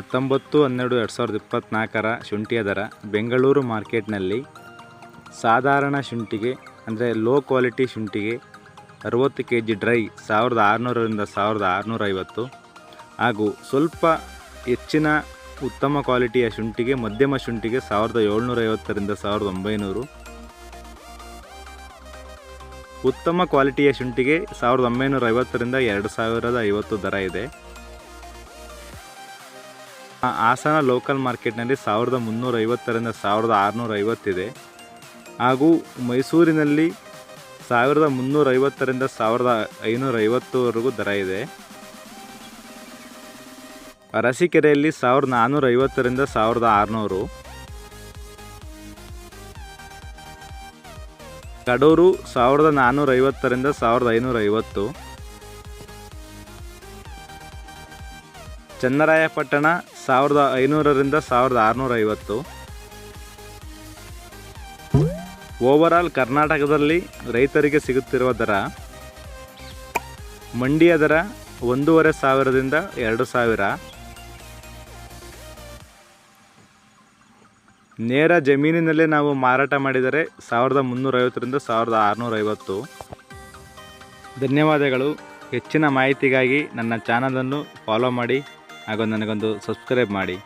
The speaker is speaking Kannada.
19/12/2024 ಶುಂಠಿಯ ದರ ಬೆಂಗಳೂರು ಮಾರ್ಕೆಟ್ನಲ್ಲಿ ಸಾಧಾರಣ ಶುಂಠಿಗೆ ಅಂದರೆ ಲೋ ಕ್ವಾಲಿಟಿ ಶುಂಠಿಗೆ 60 kg ಡ್ರೈ 1600ರಿಂದ 1650 ಹಾಗೂ ಸ್ವಲ್ಪ ಹೆಚ್ಚಿನ ಉತ್ತಮ ಕ್ವಾಲಿಟಿಯ ಶುಂಠಿಗೆ ಮಧ್ಯಮ ಶುಂಠಿಗೆ 1750ರಿಂದ 1900, ಉತ್ತಮ ಕ್ವಾಲಿಟಿಯ ಶುಂಠಿಗೆ 1950ರಿಂದ 2050 ದರ ಇದೆ. ಹಾಸನ ಲೋಕಲ್ ಮಾರ್ಕೆಟ್ನಲ್ಲಿ 1350ರಿಂದ 1650 ಇದೆ ಹಾಗೂ ಮೈಸೂರಿನಲ್ಲಿ 1350ರಿಂದ 1550ವರೆಗೂ ದರ ಇದೆ. ಅರಸೀಕೆರೆಯಲ್ಲಿ 1450ರಿಂದ 1600, ಕಡೂರು 1450ರಿಂದ 1550, ಚನ್ನರಾಯಪಟ್ಟಣ 1500ರಿಂದ 1650. ಓವರಾಲ್ ಕರ್ನಾಟಕದಲ್ಲಿ ರೈತರಿಗೆ ಸಿಗುತ್ತಿರುವ ದರ ಮಂಡಿಯ ದರ 1500ದಿಂದ 2000, ನೇರ ಜಮೀನಿನಲ್ಲೇ ನಾವು ಮಾರಾಟ ಮಾಡಿದರೆ 1350ರಿಂದ 1650. ಧನ್ಯವಾದಗಳು. ಹೆಚ್ಚಿನ ಮಾಹಿತಿಗಾಗಿ ನನ್ನ ಚಾನಲನ್ನು ಫಾಲೋ ಮಾಡಿ ಹಾಗೂ ನನಗೊಂದು ಸಬ್ಸ್ಕ್ರೈಬ್ ಮಾಡಿ.